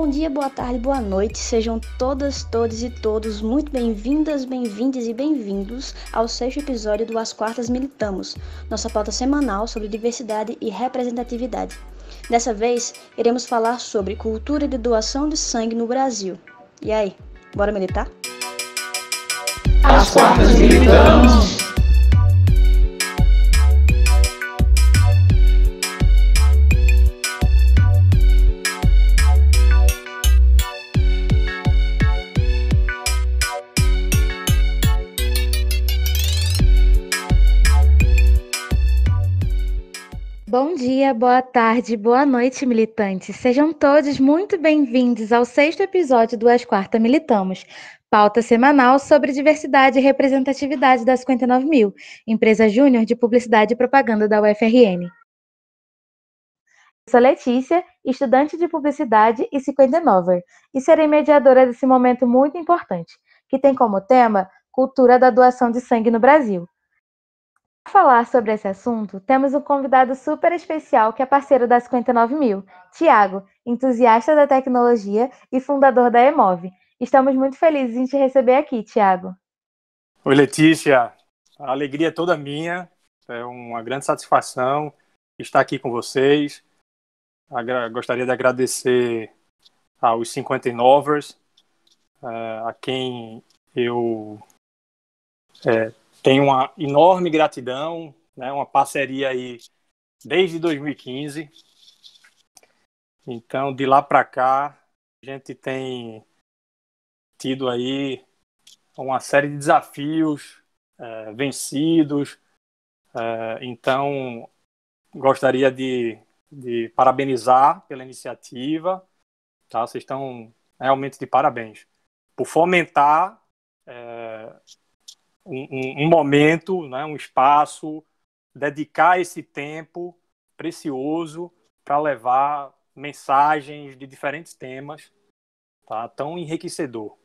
Bom dia, boa tarde, boa noite, sejam todas, todos e todos muito bem-vindas, bem-vindes e bem-vindos ao 6º episódio do As Quartas Militamos, nossa pauta semanal sobre diversidade e representatividade. Dessa vez, iremos falar sobre cultura de doação de sangue no Brasil. E aí, bora militar? As Quartas Militamos! Bom dia, boa tarde, boa noite, militantes. Sejam todos muito bem-vindos ao 6º episódio do As Quartas Militamos, pauta semanal sobre diversidade e representatividade da 59.000, empresa júnior de publicidade e propaganda da UFRN. Eu sou Letícia, estudante de publicidade e 59er, e serei mediadora desse momento muito importante, que tem como tema cultura da doação de sangue no Brasil. Para falar sobre esse assunto, temos um convidado super especial que é parceiro da 59.000, Thiago, entusiasta da tecnologia e fundador da Emove. Estamos muito felizes em te receber aqui, Thiago. Oi, Letícia. A alegria é toda minha. É uma grande satisfação estar aqui com vocês. Gostaria de agradecer aos 59ers, a quem eu tenho uma enorme gratidão, né, uma parceria aí desde 2015. Então, de lá para cá, a gente tem tido aí uma série de desafios vencidos. Então, gostaria de parabenizar pela iniciativa. Tá? Vocês estão realmente de parabéns por fomentar um momento, né, um espaço, dedicar esse tempo precioso para levar mensagens de diferentes temas, tá? Tão enriquecedor.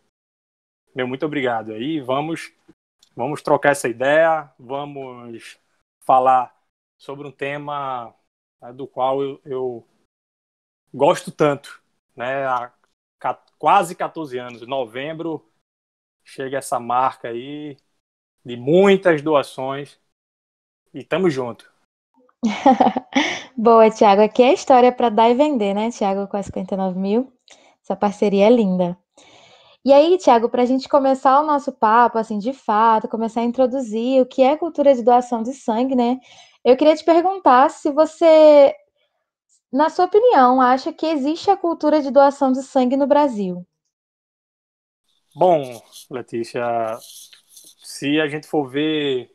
Muito obrigado. Aí vamos trocar essa ideia, vamos falar sobre um tema, né, do qual eu gosto tanto, né? Há quase 14 anos, em novembro, chega essa marca aí de muitas doações e tamo junto. Boa, Thiago. Aqui é história para dar e vender, né, Thiago, com a 59.000. Essa parceria é linda. E aí, Thiago, para a gente começar o nosso papo, assim, de fato, começar a introduzir o que é cultura de doação de sangue, né? Eu queria te perguntar se você, na sua opinião, acha que existe a cultura de doação de sangue no Brasil? Bom, Letícia, se a gente for ver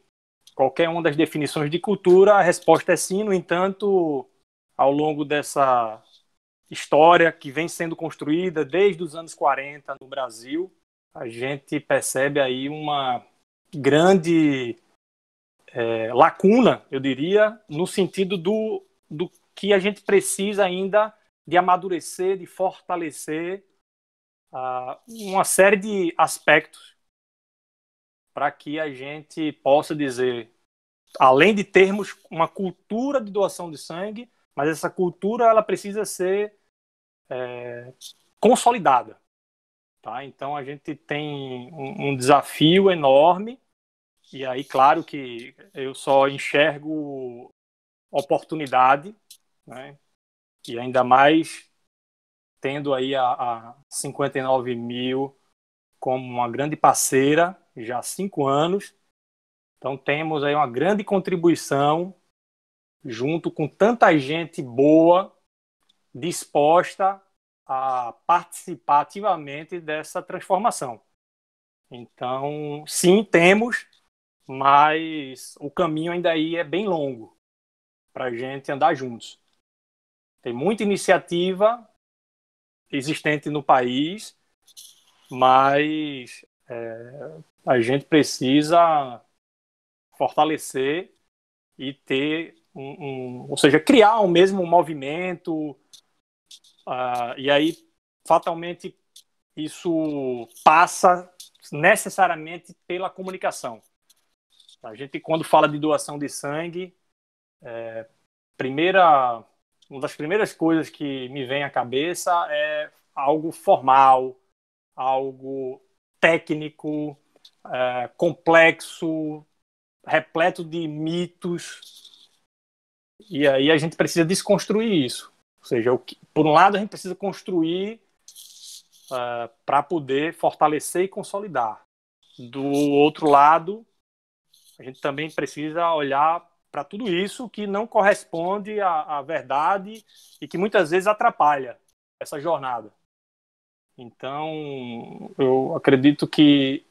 qualquer uma das definições de cultura, a resposta é sim. No entanto, ao longo dessa história que vem sendo construída desde os anos 40 no Brasil, a gente percebe aí uma grande lacuna, eu diria, no sentido do que a gente precisa ainda de amadurecer, de fortalecer uma série de aspectos para que a gente possa dizer, além de termos uma cultura de doação de sangue, mas essa cultura ela precisa ser consolidada. Tá? Então a gente tem um desafio enorme, e aí claro que eu só enxergo oportunidade, né? E ainda mais tendo aí a 59.000 como uma grande parceira já há 5 anos. Então temos aí uma grande contribuição junto com tanta gente boa disposta a participar ativamente dessa transformação. Então, sim, temos, mas o caminho ainda aí é bem longo para a gente andar juntos. Tem muita iniciativa existente no país, mas a gente precisa fortalecer e ter ou seja, criar um mesmo movimento, e aí fatalmente isso passa necessariamente pela comunicação. A gente, quando fala de doação de sangue, uma das primeiras coisas que me vem à cabeça é algo formal, algo técnico, complexo, repleto de mitos. E aí a gente precisa desconstruir isso. Ou seja, por um lado a gente precisa construir para poder fortalecer e consolidar. Do outro lado, a gente também precisa olhar para tudo isso que não corresponde à verdade e que muitas vezes atrapalha essa jornada. Então, eu acredito que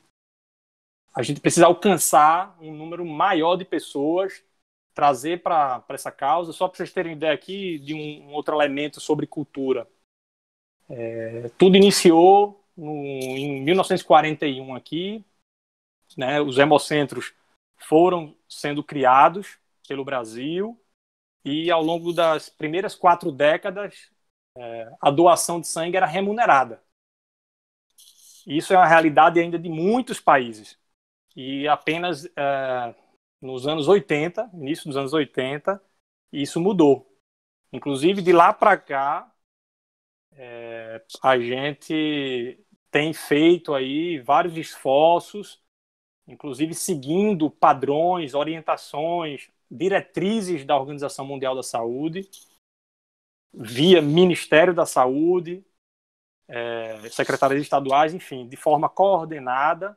a gente precisa alcançar um número maior de pessoas, trazer para essa causa. Só para vocês terem ideia aqui de um outro elemento sobre cultura. Tudo iniciou em 1941 aqui, né? Os hemocentros foram sendo criados pelo Brasil e ao longo das primeiras 4 décadas a doação de sangue era remunerada. Isso é uma realidade ainda de muitos países. E apenas nos anos 80, início dos anos 80, isso mudou. Inclusive, de lá para cá, a gente tem feito aí vários esforços, inclusive seguindo padrões, orientações, diretrizes da Organização Mundial da Saúde, via Ministério da Saúde, secretarias estaduais, enfim, de forma coordenada.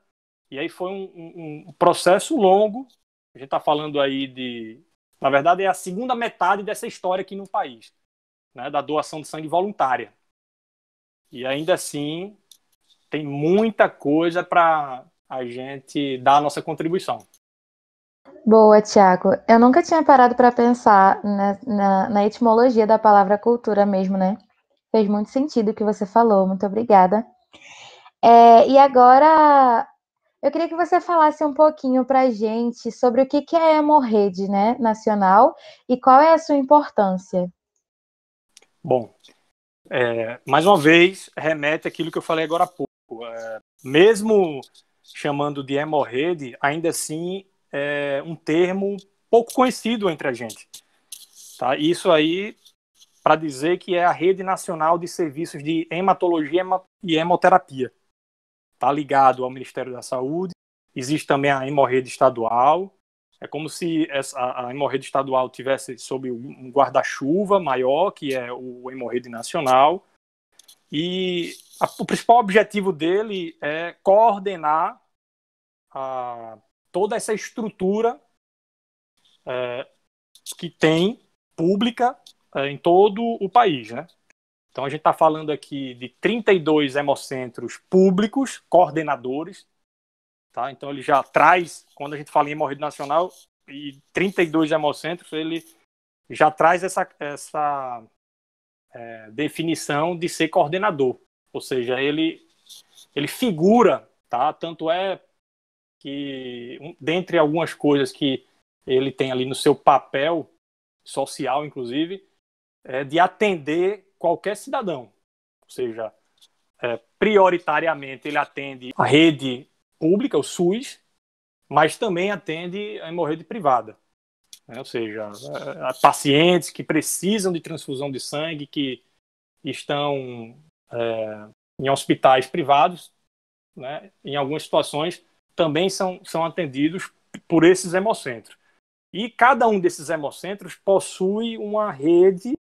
E aí foi um processo longo. A gente está falando aí na verdade, é a segunda metade dessa história aqui no país, né, da doação de sangue voluntária. E ainda assim, tem muita coisa para a gente dar a nossa contribuição. Boa, Tiago. Eu nunca tinha parado para pensar na etimologia da palavra cultura mesmo, né? Fez muito sentido o que você falou. Muito obrigada. E agora, eu queria que você falasse um pouquinho para a gente sobre o que é a Hemorrede, né, nacional, e qual é a sua importância. Bom, mais uma vez, remete àquilo que eu falei agora há pouco. Mesmo chamando de Hemorrede, ainda assim é um termo pouco conhecido entre a gente. Tá? Isso aí para dizer que é a Rede Nacional de Serviços de Hematologia e Hemoterapia. Está ligado ao Ministério da Saúde. Existe também a Hemorrede Estadual. É como se a Hemorrede Estadual tivesse sob um guarda-chuva maior, que é o Hemorrede Nacional. E o principal objetivo dele é coordenar toda essa estrutura que tem pública em todo o país, né? Então a gente está falando aqui de 32 hemocentros públicos, coordenadores, tá? Então ele já traz, quando a gente fala em hemorrede nacional, e 32 hemocentros, ele já traz essa definição de ser coordenador. Ou seja, ele figura, tá? Tanto é que, dentre algumas coisas que ele tem ali no seu papel social, inclusive, de atender qualquer cidadão. Ou seja, prioritariamente ele atende a rede pública, o SUS, mas também atende a hemorrede privada. Né? Ou seja, pacientes que precisam de transfusão de sangue, que estão em hospitais privados, né? Em algumas situações também são atendidos por esses hemocentros. E cada um desses hemocentros possui uma rede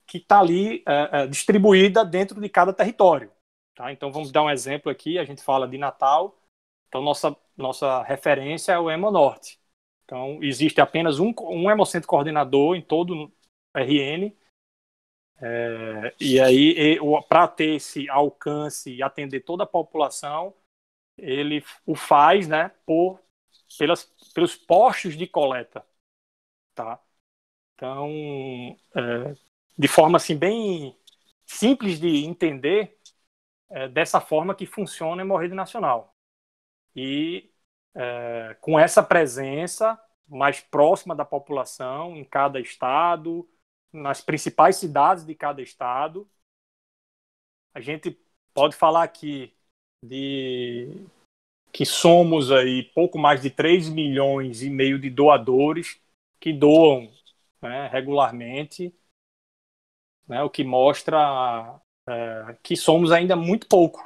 que está ali distribuída dentro de cada território. Tá? Então, vamos dar um exemplo aqui. A gente fala de Natal. Então, nossa referência é o Hemonorte. Então, existe apenas um hemocentro coordenador em todo o RN. E aí, para ter esse alcance e atender toda a população, ele o faz, né, pelos postos de coleta. Tá? Então, de forma assim, bem simples de entender, dessa forma que funciona a hemorrede nacional. E com essa presença mais próxima da população em cada estado, nas principais cidades de cada estado, a gente pode falar aqui que somos aí pouco mais de 3,5 milhões de doadores que doam, né, regularmente, né, o que mostra que somos ainda muito pouco,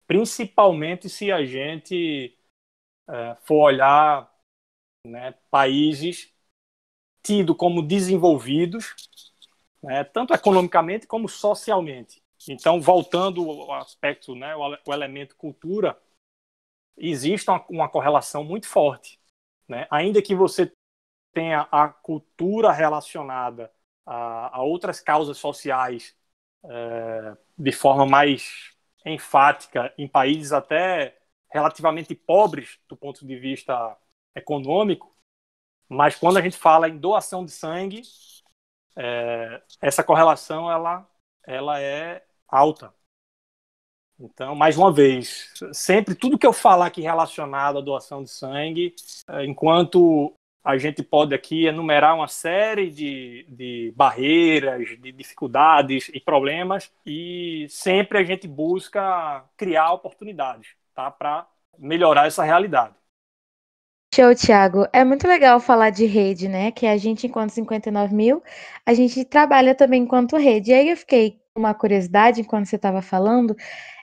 principalmente se a gente for olhar, né, países tidos como desenvolvidos, né, tanto economicamente como socialmente. Então, voltando ao aspecto, né, o elemento cultura, existe uma correlação muito forte, né? Ainda que você tenha a cultura relacionada a outras causas sociais de forma mais enfática em países até relativamente pobres do ponto de vista econômico, mas quando a gente fala em doação de sangue, essa correlação ela é alta. Então, mais uma vez, sempre tudo que eu falar aqui relacionado à doação de sangue, enquanto a gente pode aqui enumerar uma série de barreiras, de dificuldades e problemas, e sempre a gente busca criar oportunidades, tá, para melhorar essa realidade. Show, Thiago. É muito legal falar de rede, né? Que a gente, enquanto 59 mil, a gente trabalha também enquanto rede. E aí eu fiquei com uma curiosidade enquanto você estava falando,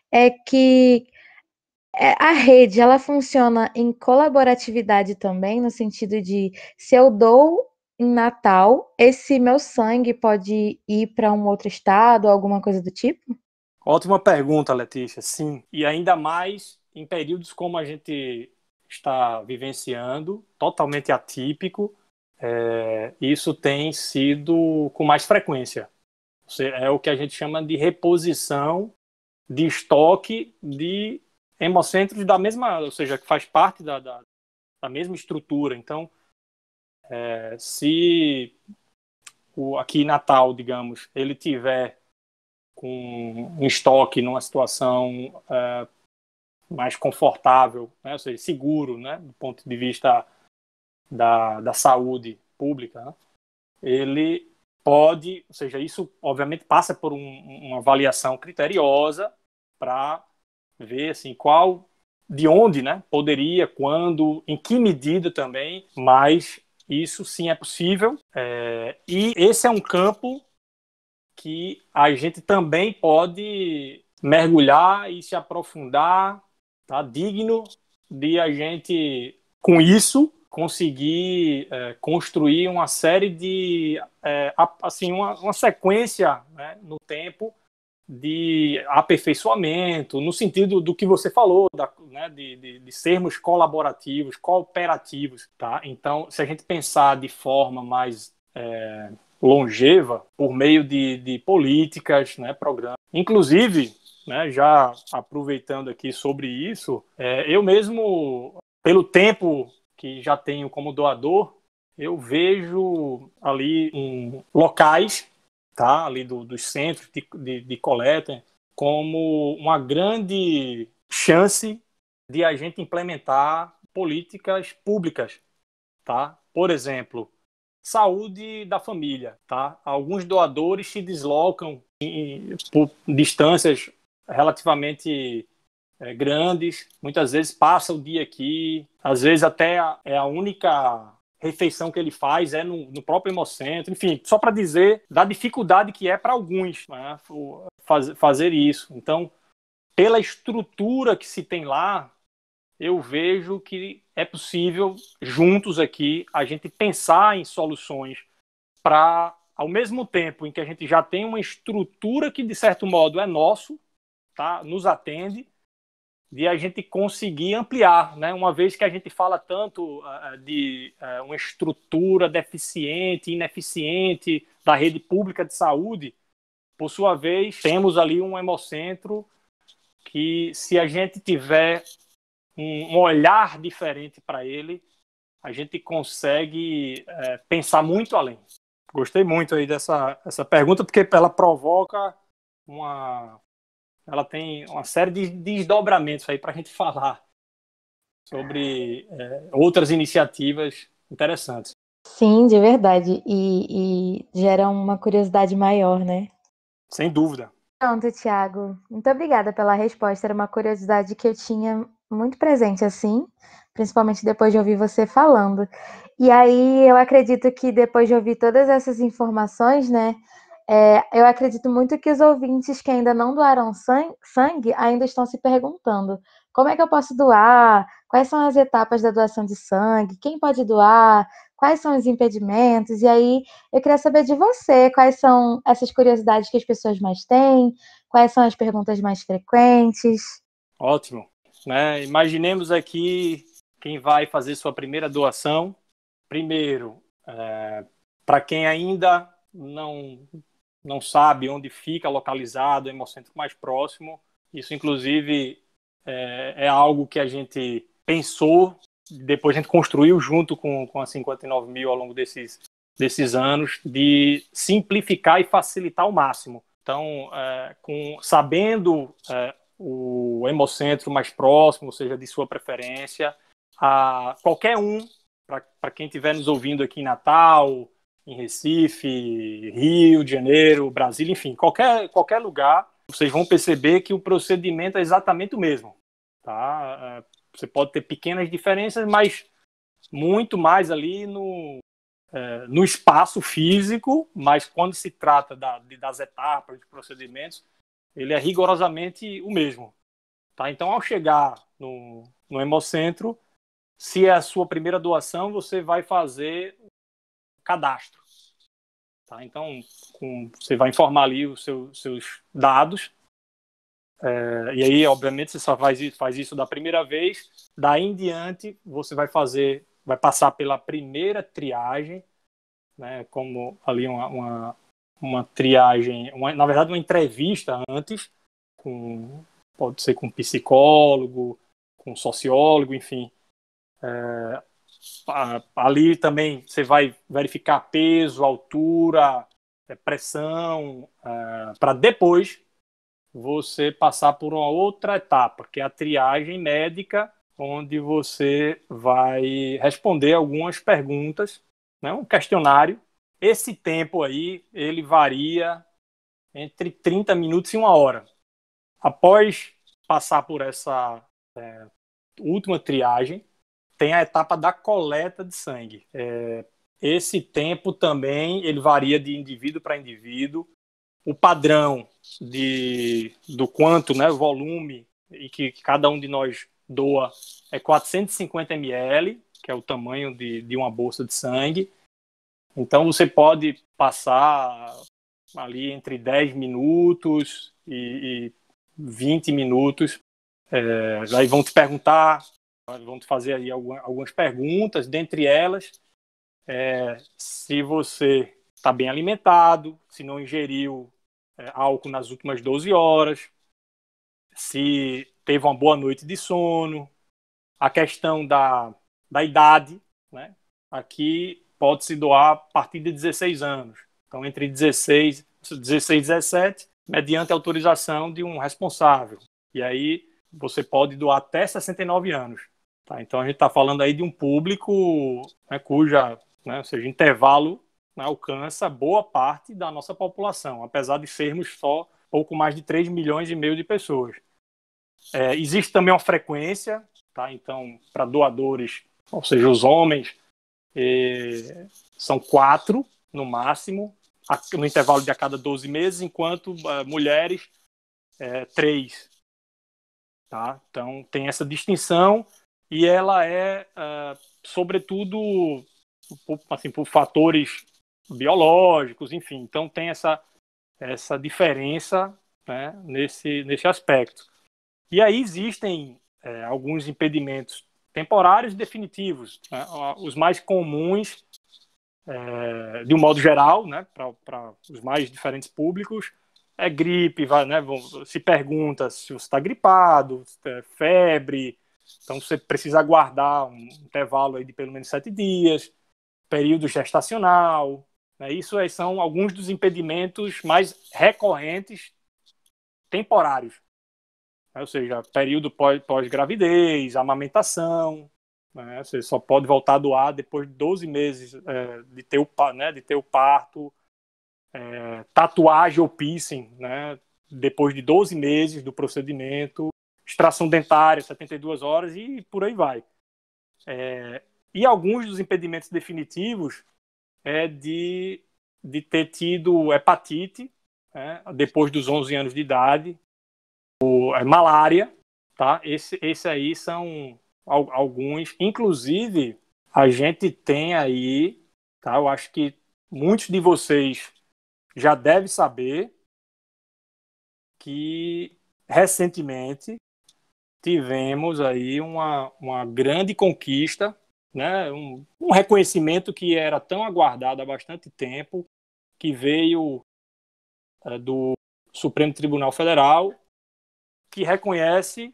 é que a rede, ela funciona em colaboratividade também, no sentido de, se eu dou em Natal, esse meu sangue pode ir para um outro estado, alguma coisa do tipo? Ótima pergunta, Letícia. Sim, e ainda mais em períodos como a gente está vivenciando, totalmente atípico, isso tem sido com mais frequência. É o que a gente chama de reposição de estoque de hemocentros da mesma, ou seja, que faz parte da mesma estrutura. Então, se aqui em Natal, digamos, ele tiver com um estoque numa situação mais confortável, né, ou seja, seguro, né, do ponto de vista da saúde pública, né, ele pode, ou seja, isso obviamente passa por uma avaliação criteriosa para ver assim, de onde, né, poderia, quando, em que medida também, mas isso sim é possível. E esse é um campo que a gente também pode mergulhar e se aprofundar, tá? Digno de a gente, com isso, conseguir construir uma série de, assim, uma sequência, né, no tempo de aperfeiçoamento, no sentido do que você falou, né, de sermos colaborativos, cooperativos, tá? Então, se a gente pensar de forma mais longeva, por meio de políticas, né, programas, inclusive, né, já aproveitando aqui sobre isso, eu mesmo, pelo tempo que já tenho como doador, eu vejo ali locais, tá, ali dos centros de coleta, como uma grande chance de a gente implementar políticas públicas, tá? Por exemplo, saúde da família, tá? Alguns doadores se deslocam por distâncias relativamente grandes, muitas vezes passa o dia aqui, às vezes até é a única refeição que ele faz no próprio hemocentro, enfim, só para dizer da dificuldade que é para alguns, né, fazer isso. Então, pela estrutura que se tem lá, eu vejo que é possível, juntos aqui, a gente pensar em soluções para, ao mesmo tempo em que a gente já tem uma estrutura que, de certo modo, é nosso, tá, nos atende, de a gente conseguir ampliar, né? Uma vez que a gente fala tanto de uma estrutura deficiente, ineficiente da rede pública de saúde, por sua vez, temos ali um hemocentro que, se a gente tiver um olhar diferente para ele, a gente consegue pensar muito além. Gostei muito aí dessa pergunta, porque ela provoca ela tem uma série de desdobramentos aí para a gente falar sobre outras iniciativas interessantes. Sim, de verdade. E gera uma curiosidade maior, né? Sem dúvida. Pronto, Thiago. Muito obrigada pela resposta. Era uma curiosidade que eu tinha muito presente, assim, principalmente depois de ouvir você falando. E aí eu acredito que depois de ouvir todas essas informações, né, Eu acredito muito que os ouvintes que ainda não doaram sangue ainda estão se perguntando: como é que eu posso doar? Quais são as etapas da doação de sangue? Quem pode doar? Quais são os impedimentos? E aí, eu queria saber de você, quais são essas curiosidades que as pessoas mais têm? Quais são as perguntas mais frequentes? Ótimo. Né? Imaginemos aqui quem vai fazer sua primeira doação. Primeiro, para quem ainda não sabe onde fica localizado o hemocentro mais próximo, isso inclusive é algo que a gente pensou, depois a gente construiu junto com a 59 mil ao longo desses anos, de simplificar e facilitar ao máximo. Então, sabendo o hemocentro mais próximo, ou seja, de sua preferência, qualquer um, para quem estiver nos ouvindo aqui em Natal, em Recife, Rio de Janeiro, Brasília, enfim, qualquer lugar, vocês vão perceber que o procedimento é exatamente o mesmo. Tá? Você pode ter pequenas diferenças, mas muito mais ali no espaço físico, mas quando se trata das etapas, dos procedimentos, ele é rigorosamente o mesmo. Tá? Então, ao chegar no hemocentro, se é a sua primeira doação, você vai fazer cadastro. Tá? Então, você vai informar ali os seus dados. E aí, obviamente, você só faz isso da primeira vez. Daí em diante, você vai passar pela primeira triagem, né? Como ali uma triagem, na verdade, uma entrevista antes, pode ser com psicólogo, com sociólogo, enfim. Ali também você vai verificar peso, altura, pressão, para depois você passar por uma outra etapa, que é a triagem médica, onde você vai responder algumas perguntas, né, um questionário. Esse tempo aí, ele varia entre 30 minutos e 1 hora. Após passar por essa última triagem, tem a etapa da coleta de sangue. Esse tempo também ele varia de indivíduo para indivíduo. O padrão do quanto, né, o volume e que cada um de nós doa é 450 ml, que é o tamanho de uma bolsa de sangue. Então você pode passar ali entre 10 minutos e 20 minutos. Aí vão te perguntar, vão te fazer aí algumas perguntas, dentre elas, se você está bem alimentado, se não ingeriu álcool nas últimas 12 horas, se teve uma boa noite de sono, a questão da idade, né? Aqui pode-se doar a partir de 16 anos. Então, entre 16 e 17, mediante autorização de um responsável. E aí você pode doar até 69 anos. Tá? Então, a gente está falando aí de um público, né, cuja, né, ou seja, intervalo, né, alcança boa parte da nossa população, apesar de sermos só pouco mais de 3,5 milhões de pessoas. Existe também uma frequência, tá? Então, para doadores, ou seja, os homens, são 4 no máximo, no intervalo de a cada 12 meses, enquanto mulheres, 3. Tá? Então, tem essa distinção e ela sobretudo, por fatores biológicos, enfim. Então, tem essa diferença, né, nesse aspecto. E aí existem alguns impedimentos temporários e definitivos. Né? Os mais comuns, de um modo geral, né, para os mais diferentes públicos, é gripe, né, se pergunta se você está gripado, febre, então você precisa aguardar um intervalo aí de pelo menos 7 dias, período gestacional, né, isso aí são alguns dos impedimentos mais recorrentes temporários. Ou seja, período pós-gravidez, amamentação, né? Você só pode voltar a doar depois de 12 meses de ter o parto, tatuagem ou piercing, né? Depois de 12 meses do procedimento, extração dentária, 72 horas e por aí vai. E alguns dos impedimentos definitivos de de ter tido hepatite, né, depois dos 11 anos de idade, malária, tá? Esse aí são alguns. Inclusive, a gente tem aí, tá? Eu acho que muitos de vocês já devem saber que recentemente tivemos aí uma grande conquista, né? Um reconhecimento que era tão aguardado há bastante tempo, que veio do Supremo Tribunal Federal, que reconhece, ou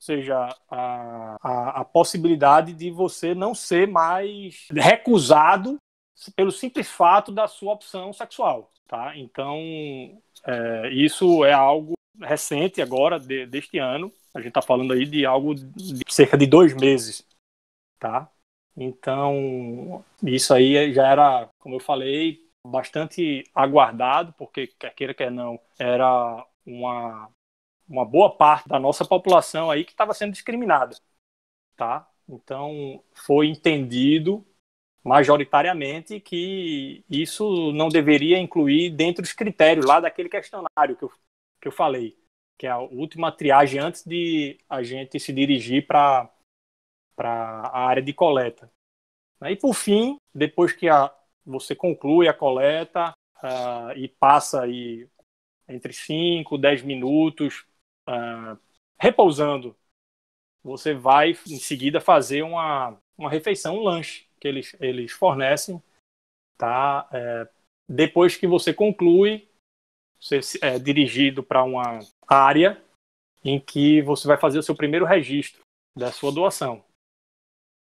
seja, a possibilidade de você não ser mais recusado pelo simples fato da sua opção sexual, tá? Então, isso é algo recente agora, deste ano. A gente está falando aí de algo de cerca de 2 meses, tá? Então, isso aí já era, como eu falei, bastante aguardado, porque, quer queira, quer não, era uma boa parte da nossa população aí que estava sendo discriminada, tá? Então, foi entendido majoritariamente que isso não deveria incluir dentro dos critérios lá daquele questionário que eu falei, que é a última triagem antes de a gente se dirigir para a área de coleta. E, por fim, depois que você conclui a coleta e passa aí entre 5 e 10 minutos repousando, você vai em seguida fazer uma refeição, um lanche que eles fornecem, tá? Depois que você conclui, você é dirigido para uma área em que você vai fazer o seu primeiro registro da sua doação.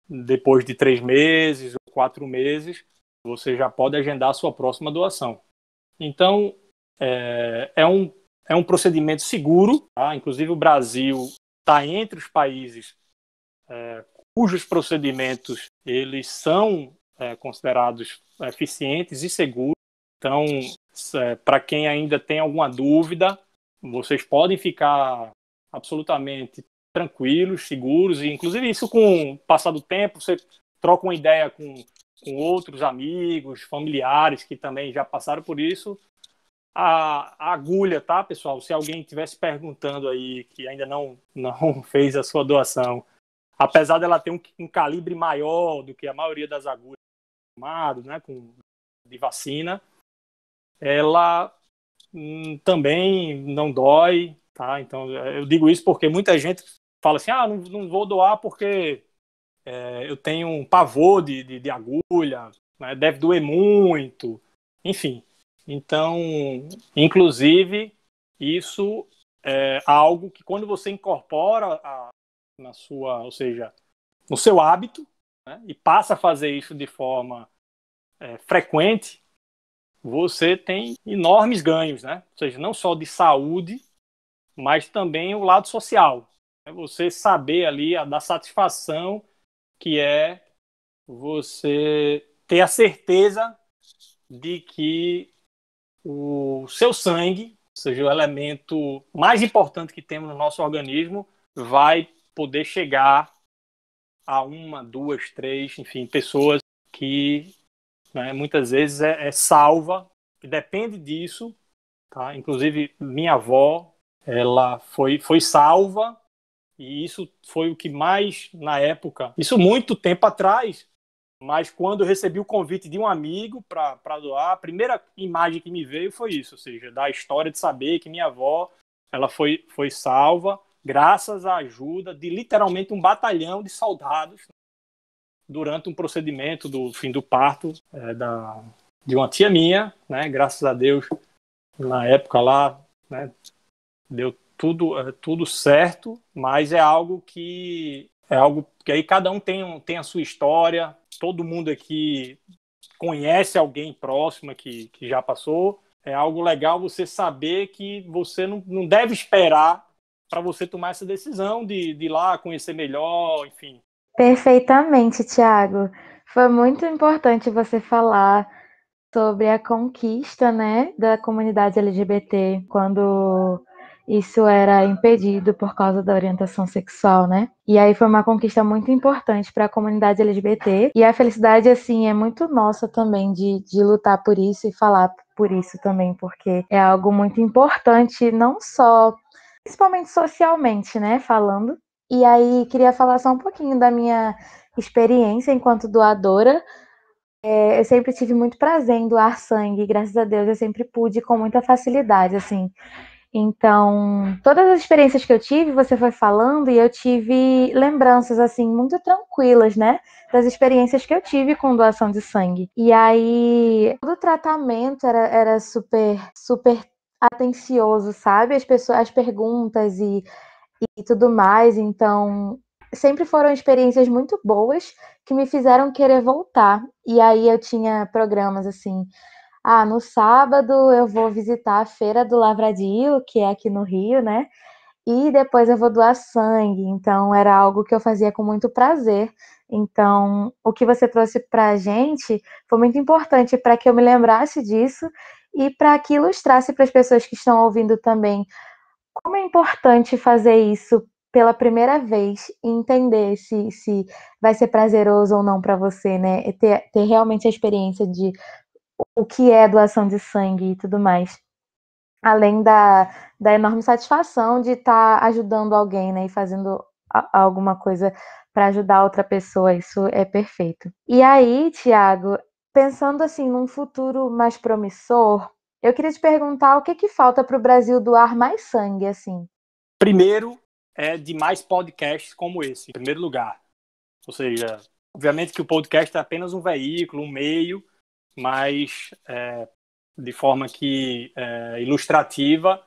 Depois de 3 meses ou 4 meses, você já pode agendar a sua próxima doação. Então, é um procedimento seguro, tá? Inclusive o Brasil está entre os países cujos procedimentos eles são considerados eficientes e seguros. Então, para quem ainda tem alguma dúvida, vocês podem ficar absolutamente tranquilos, seguros, e inclusive isso, com o passar do tempo, você troca uma ideia com outros amigos, familiares que também já passaram por isso. A agulha, tá, pessoal? Se alguém estivesse perguntando aí que ainda não fez a sua doação, apesar dela ter um calibre maior do que a maioria das agulhas né, de vacina, ela também não dói, tá? Então, eu digo isso porque muita gente fala assim, não vou doar porque eu tenho um pavor de agulha, né, deve doer muito, enfim. Então, inclusive, isso é algo que quando você incorpora ou seja, no seu hábito, né, e passa a fazer isso de forma frequente, você tem enormes ganhos, né? Ou seja, não só de saúde, mas também o lado social. Você saber ali da satisfação que é você ter a certeza de que o seu sangue, ou seja, o elemento mais importante que temos no nosso organismo, vai poder chegar a 1, 2, 3, enfim, pessoas que, né, muitas vezes é salva, e depende disso, tá? Inclusive, minha avó, ela foi salva, e isso foi o que mais, na época, isso muito tempo atrás, mas quando eu recebi o convite de um amigo para doar, a primeira imagem que me veio foi isso, ou seja, da história de saber que minha avó, ela foi salva graças à ajuda de literalmente um batalhão de soldados durante um procedimento do fim do parto de uma tia minha, né? Graças a Deus, na época lá, né, deu tudo certo, mas é algo que aí cada um tem a sua história, todo mundo aqui conhece alguém próximo que já passou. É algo legal você saber que você não deve esperar para você tomar essa decisão de ir lá conhecer melhor, enfim. Perfeitamente, Thiago. Foi muito importante você falar sobre a conquista, né, da comunidade LGBT quando isso era impedido por causa da orientação sexual, né? E aí foi uma conquista muito importante para a comunidade LGBT. E a felicidade, assim, é muito nossa também de lutar por isso e falar por isso também, porque é algo muito importante, não só, principalmente socialmente, né? Falando. E aí queria falar só um pouquinho da minha experiência enquanto doadora. Eu sempre tive muito prazer em doar sangue, graças a Deus eu sempre pude com muita facilidade, assim. Então, todas as experiências que eu tive, você foi falando, e eu tive lembranças, assim, muito tranquilas, né? Das experiências que eu tive com doação de sangue. E aí, todo o tratamento era super, super atencioso, sabe? As pessoas, as perguntas e tudo mais. Então, sempre foram experiências muito boas que me fizeram querer voltar. E aí eu tinha programas assim, no sábado eu vou visitar a Feira do Lavradio, que é aqui no Rio, né? E depois eu vou doar sangue. Então era algo que eu fazia com muito prazer. Então, o que você trouxe para a gente foi muito importante para que eu me lembrasse disso e para que ilustrasse para as pessoas que estão ouvindo também como é importante fazer isso pela primeira vez e entender se vai ser prazeroso ou não para você, né? E ter realmente a experiência de o que é doação de sangue e tudo mais. Além da enorme satisfação de estar ajudando alguém, né? E fazendo alguma coisa para ajudar outra pessoa. Isso é perfeito. E aí, Tiago, pensando assim num futuro mais promissor, eu queria te perguntar o que falta para o Brasil doar mais sangue, assim. Primeiro, é de mais podcasts como esse, em primeiro lugar. Ou seja, obviamente que o podcast é apenas um veículo, um meio, mas de forma que ilustrativa,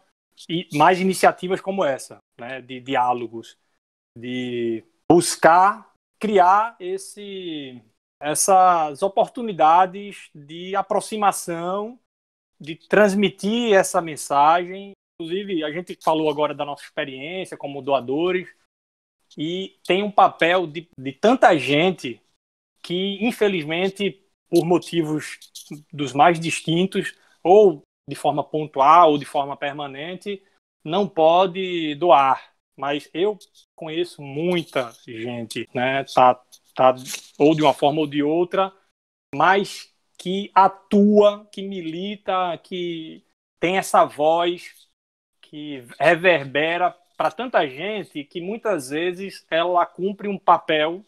e mais iniciativas como essa, né, de diálogos, de buscar criar essas oportunidades de aproximação, de transmitir essa mensagem. Inclusive, a gente falou agora da nossa experiência como doadores, e tem um papel de tanta gente que, infelizmente, por motivos dos mais distintos, ou de forma pontual, ou de forma permanente, não pode doar. Mas eu conheço muita gente, né, ou de uma forma ou de outra, mas que atua, que milita, que tem essa voz que reverbera para tanta gente, que muitas vezes ela cumpre um papel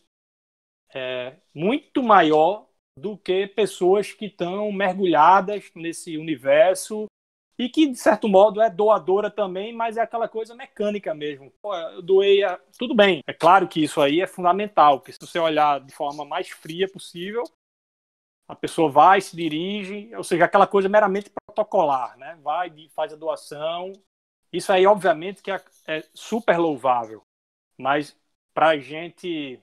muito maior do que pessoas que estão mergulhadas nesse universo e que, de certo modo, é doadora também, mas é aquela coisa mecânica mesmo. Pô, eu doei, tudo bem. É claro que isso aí é fundamental, porque se você olhar de forma mais fria possível, a pessoa vai, se dirige, ou seja, aquela coisa meramente protocolar, né? Vai, faz a doação. Isso aí, obviamente, que é super louvável, mas para a gente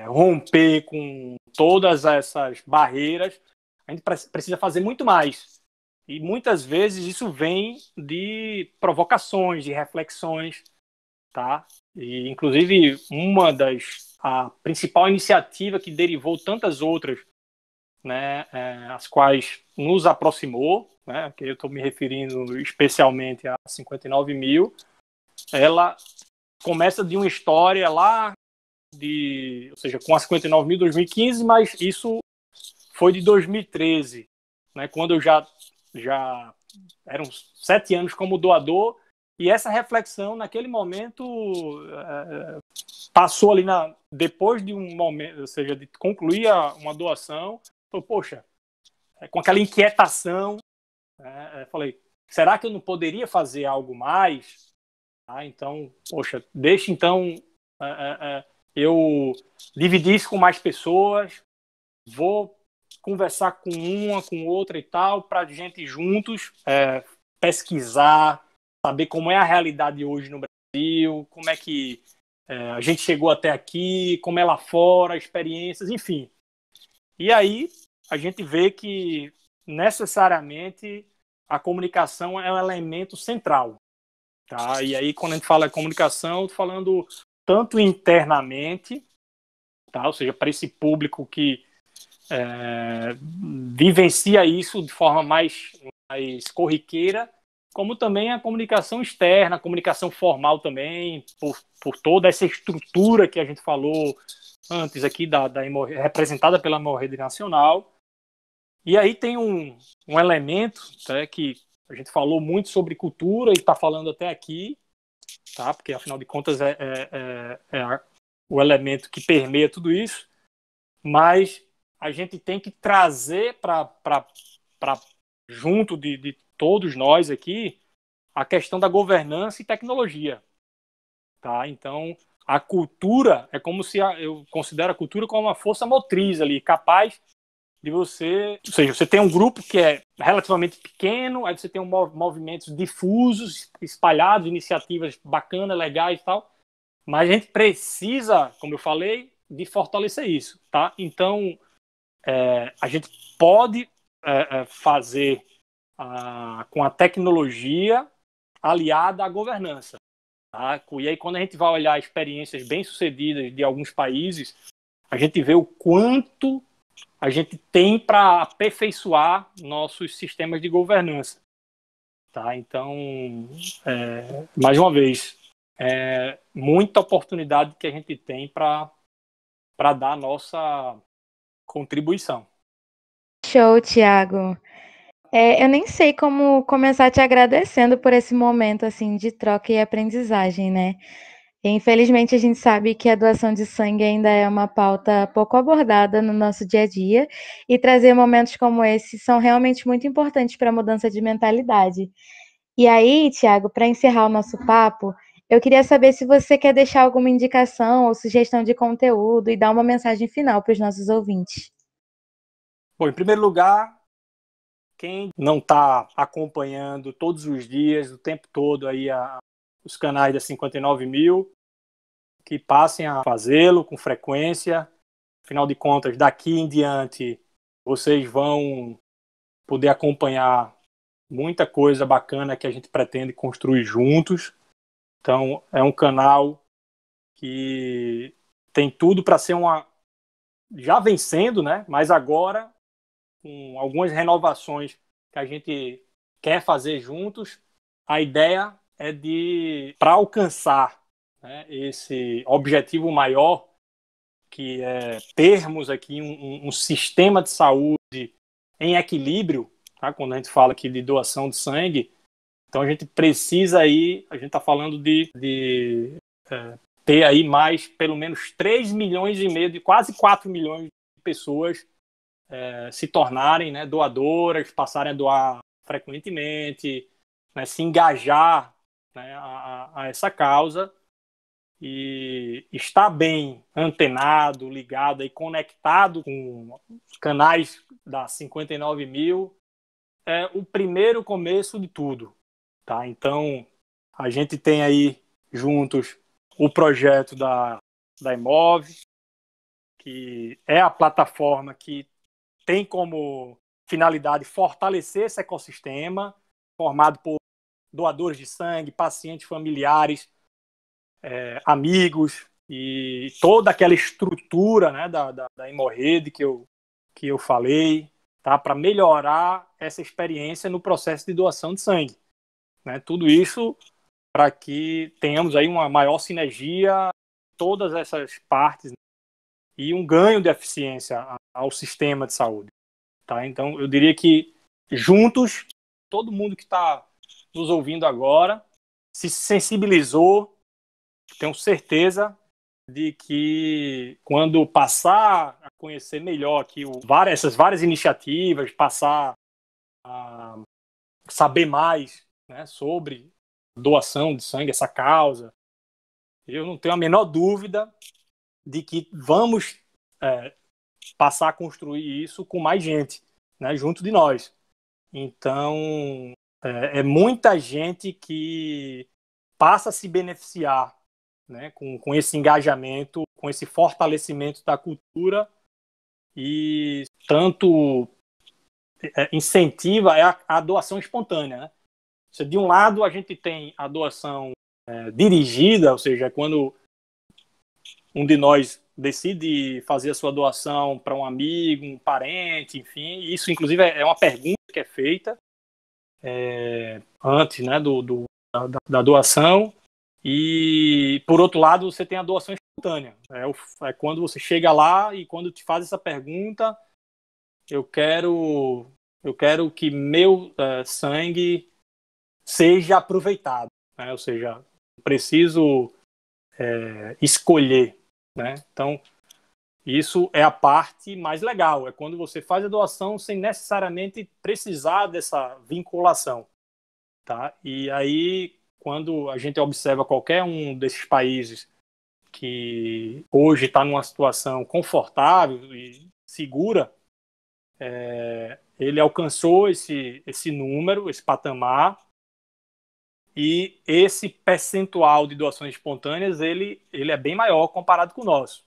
romper com todas essas barreiras, a gente precisa fazer muito mais. E muitas vezes isso vem de provocações, de reflexões, tá? E, inclusive, a principal iniciativa que derivou tantas outras, né, as quais nos aproximou, né, que eu estou me referindo especialmente a 59 mil, ela começa de uma história lá, ou seja, com a 59 mil 2015, mas isso foi de 2013, né, quando eu já eram 7 anos como doador, e essa reflexão naquele momento passou ali depois de um momento, ou seja, de concluir uma doação, falei, poxa, com aquela inquietação, falei, será que eu não poderia fazer algo mais? Então, poxa, deixa então eu dividir isso com mais pessoas, vou conversar com uma, com outra e tal, para a gente juntos pesquisar, saber como é a realidade hoje no Brasil, como é que a gente chegou até aqui, como é lá fora, experiências, enfim. E aí a gente vê que necessariamente a comunicação é um elemento central. Tá? E aí, quando a gente fala comunicação, estou falando tanto internamente, tá? Ou seja, para esse público que vivencia isso de forma mais corriqueira, como também a comunicação externa, a comunicação formal também, por toda essa estrutura que a gente falou antes aqui, representada pela Hemorrhoide Nacional. E aí tem um elemento, né, que a gente falou muito sobre cultura e está falando até aqui, tá? Porque afinal de contas é o elemento que permeia tudo isso, mas a gente tem que trazer para junto de todos nós aqui a questão da governança e tecnologia, tá? Então a cultura é como se eu considero a cultura como uma força motriz ali, capaz de você, ou seja, você tem um grupo que é relativamente pequeno, aí você tem movimentos difusos, espalhados, iniciativas bacanas, legais e tal, mas a gente precisa, como eu falei, de fortalecer isso, tá? Então, a gente pode fazer com a tecnologia aliada à governança, tá? E aí, quando a gente vai olhar experiências bem-sucedidas de alguns países, a gente vê o quanto a gente tem para aperfeiçoar nossos sistemas de governança, tá? Então, mais uma vez, muita oportunidade que a gente tem para dar a nossa contribuição. Show, Thiago. Eu nem sei como começar te agradecendo por esse momento assim de troca e aprendizagem, né? Infelizmente, a gente sabe que a doação de sangue ainda é uma pauta pouco abordada no nosso dia a dia, e trazer momentos como esse são realmente muito importantes para a mudança de mentalidade. E aí, Thiago, para encerrar o nosso papo, eu queria saber se você quer deixar alguma indicação ou sugestão de conteúdo e dar uma mensagem final para os nossos ouvintes. Bom, em primeiro lugar, quem não está acompanhando todos os dias, o tempo todo, aí os canais da 59 mil, que passem a fazê-lo com frequência. Afinal de contas, daqui em diante, vocês vão poder acompanhar muita coisa bacana que a gente pretende construir juntos. Então, é um canal que tem tudo para ser já vencendo, né? Mas agora, com algumas renovações que a gente quer fazer juntos, a ideia é para alcançar, né, esse objetivo maior, que é termos aqui um sistema de saúde em equilíbrio, tá? Quando a gente fala aqui de doação de sangue, então a gente precisa aí, a gente está falando de ter aí mais, pelo menos 3,5 milhões, de quase 4 milhões de pessoas se tornarem, né, doadoras, passarem a doar frequentemente, né, se engajar, né, a essa causa, e estar bem antenado, ligado e conectado com os canais da 59 mil é o primeiro começo de tudo, tá? Então, a gente tem aí juntos o projeto da Hemov, que é a plataforma que tem como finalidade fortalecer esse ecossistema formado por doadores de sangue, pacientes familiares, amigos e toda aquela estrutura, né, da Hemorrhoide que eu falei, tá, para melhorar essa experiência no processo de doação de sangue, né? Tudo isso para que tenhamos aí uma maior sinergia todas essas partes, né, e um ganho de eficiência ao sistema de saúde, tá? Então eu diria que juntos, todo mundo que está nos ouvindo agora se sensibilizou, tenho certeza de que quando passar a conhecer melhor aqui essas várias iniciativas, passar a saber mais, né, sobre doação de sangue, essa causa, eu não tenho a menor dúvida de que vamos passar a construir isso com mais gente, né, junto de nós. Então, é muita gente que passa a se beneficiar, né, com esse engajamento, com esse fortalecimento da cultura, e tanto incentiva a doação espontânea, né? De um lado, a gente tem a doação dirigida, ou seja, quando um de nós decide fazer a sua doação para um amigo, um parente, enfim, isso inclusive é uma pergunta que é feita, antes, né, da doação. E, por outro lado, você tem a doação espontânea. É quando você chega lá e quando te faz essa pergunta, eu quero que meu sangue seja aproveitado, né? Ou seja, preciso escolher, né? Então, isso é a parte mais legal, é quando você faz a doação sem necessariamente precisar dessa vinculação, tá? E aí, quando a gente observa qualquer um desses países que hoje está numa situação confortável e segura, ele alcançou esse número, esse patamar, e esse percentual de doações espontâneas ele é bem maior comparado com o nosso,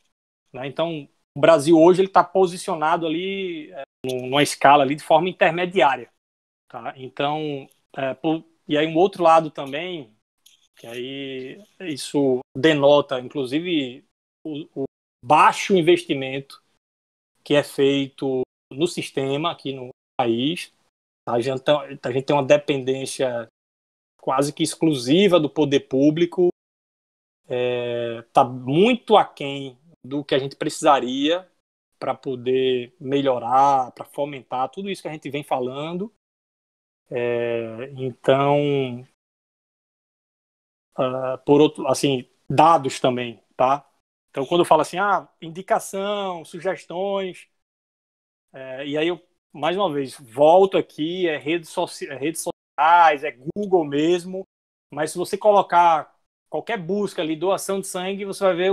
né? Então, o Brasil hoje está posicionado ali numa escala ali de forma intermediária, tá? Então, e aí um outro lado também, que aí isso denota, inclusive, o baixo investimento que é feito no sistema aqui no país. A gente tem uma dependência quase que exclusiva do poder público, está muito aquém do que a gente precisaria para poder melhorar, para fomentar tudo isso que a gente vem falando. Então, por outro, assim, dados também, tá? Então, quando eu falo assim, indicação, sugestões, e aí eu, mais uma vez, volto aqui, redes sociais, Google mesmo, mas se você colocar qualquer busca ali, doação de sangue, você vai ver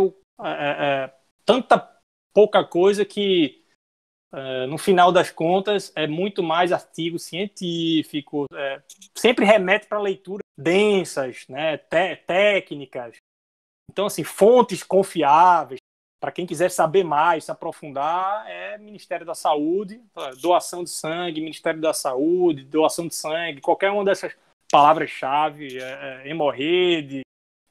tanta pouca coisa que, no final das contas, é muito mais artigo científico, sempre remete para leituras densas, né, técnicas. Então, assim, fontes confiáveis, para quem quiser saber mais, se aprofundar, Ministério da Saúde, doação de sangue, Ministério da Saúde, doação de sangue, qualquer uma dessas palavras-chave, hemorrede,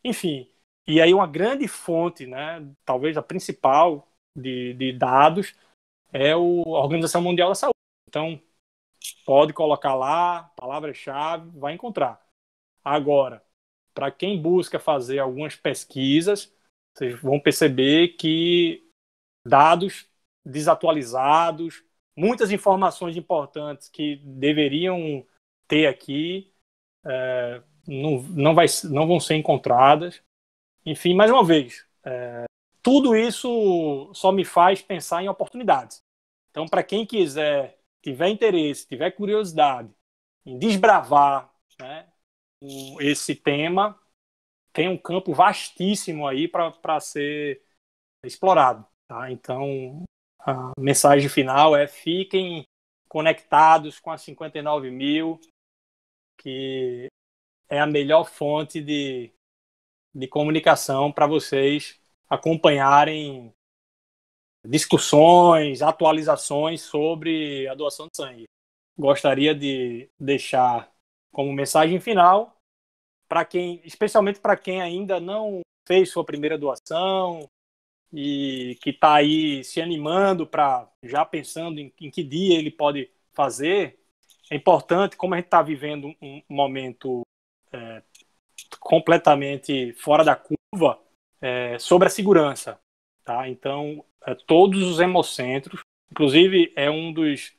enfim. E aí uma grande fonte, né, talvez a principal de dados, é a Organização Mundial da Saúde. Então, pode colocar lá, palavra-chave, vai encontrar. Agora, para quem busca fazer algumas pesquisas, vocês vão perceber que dados desatualizados, muitas informações importantes que deveriam ter aqui, não vão ser encontradas. Enfim, mais uma vez, tudo isso só me faz pensar em oportunidades. Então, para quem quiser, tiver interesse, tiver curiosidade em desbravar, né, esse tema, tem um campo vastíssimo aí para ser explorado, tá? Então, a mensagem final fiquem conectados com a 59 mil, que é a melhor fonte de comunicação para vocês acompanharem discussões, atualizações sobre a doação de sangue. Gostaria de deixar como mensagem final, especialmente para quem ainda não fez sua primeira doação e que está aí se animando já pensando em que dia ele pode fazer. É importante, como a gente está vivendo um momento completamente fora da curva, sobre a segurança, tá? Então, todos os hemocentros, inclusive é um dos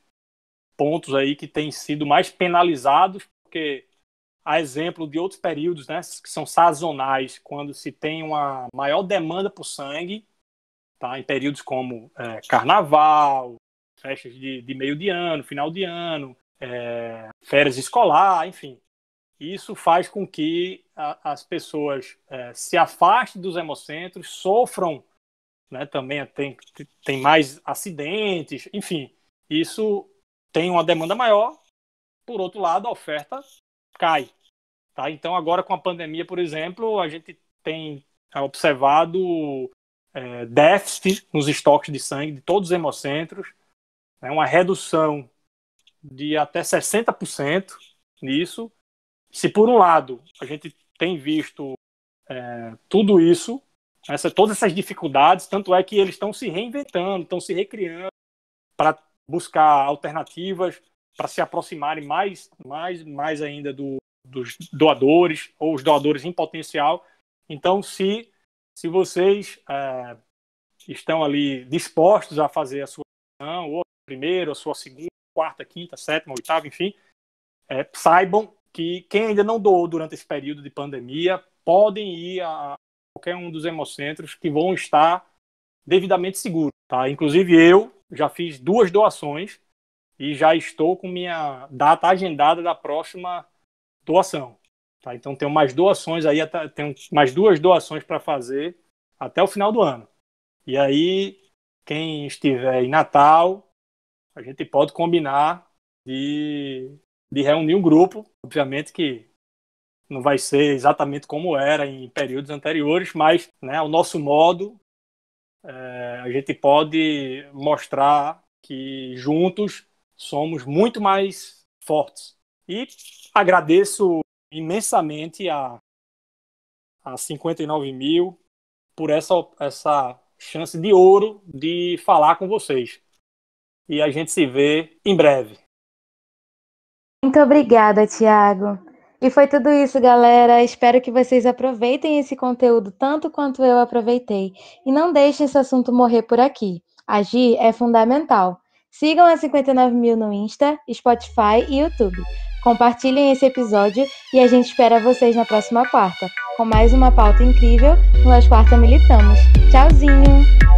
pontos aí que tem sido mais penalizados, porque a exemplo de outros períodos, né, que são sazonais, quando se tem uma maior demanda por sangue, tá? Em períodos como carnaval, festas de meio de ano, final de ano, férias escolar, enfim. Isso faz com que as pessoas se afastem dos hemocentros, sofram, né, também tem mais acidentes, enfim. Isso tem uma demanda maior, por outro lado, a oferta cai, tá? Então, agora com a pandemia, por exemplo, a gente tem observado déficit nos estoques de sangue de todos os hemocentros, né, uma redução de até 60% nisso. Se, por um lado, a gente tem visto tudo isso, todas essas dificuldades, tanto é que eles estão se reinventando, estão se recriando para buscar alternativas para se aproximarem mais ainda dos doadores ou os doadores em potencial. Então, se vocês estão ali dispostos a fazer a sua doação, ou a primeira, a sua segunda, quarta, quinta, sétima, oitava, enfim, saibam que quem ainda não doou durante esse período de pandemia podem ir a qualquer um dos hemocentros que vão estar devidamente seguros. Tá? Inclusive, eu já fiz 2 doações e já estou com minha data agendada da próxima doação. Tá? Então, tenho mais doações aí, tenho mais 2 doações para fazer até o final do ano. E aí, quem estiver em Natal, a gente pode combinar de reunir um grupo. Obviamente que não vai ser exatamente como era em períodos anteriores, mas, né, o nosso modo, a gente pode mostrar que juntos somos muito mais fortes. E agradeço imensamente a 59 mil por essa chance de ouro de falar com vocês. E a gente se vê em breve. Muito obrigada, Thiago. E foi tudo isso, galera. Espero que vocês aproveitem esse conteúdo tanto quanto eu aproveitei. E não deixem esse assunto morrer por aqui. Agir é fundamental. Sigam a 59 mil no Insta, Spotify e YouTube. Compartilhem esse episódio e a gente espera vocês na próxima quarta, com mais uma pauta incrível no As Quarta Militamos. Tchauzinho!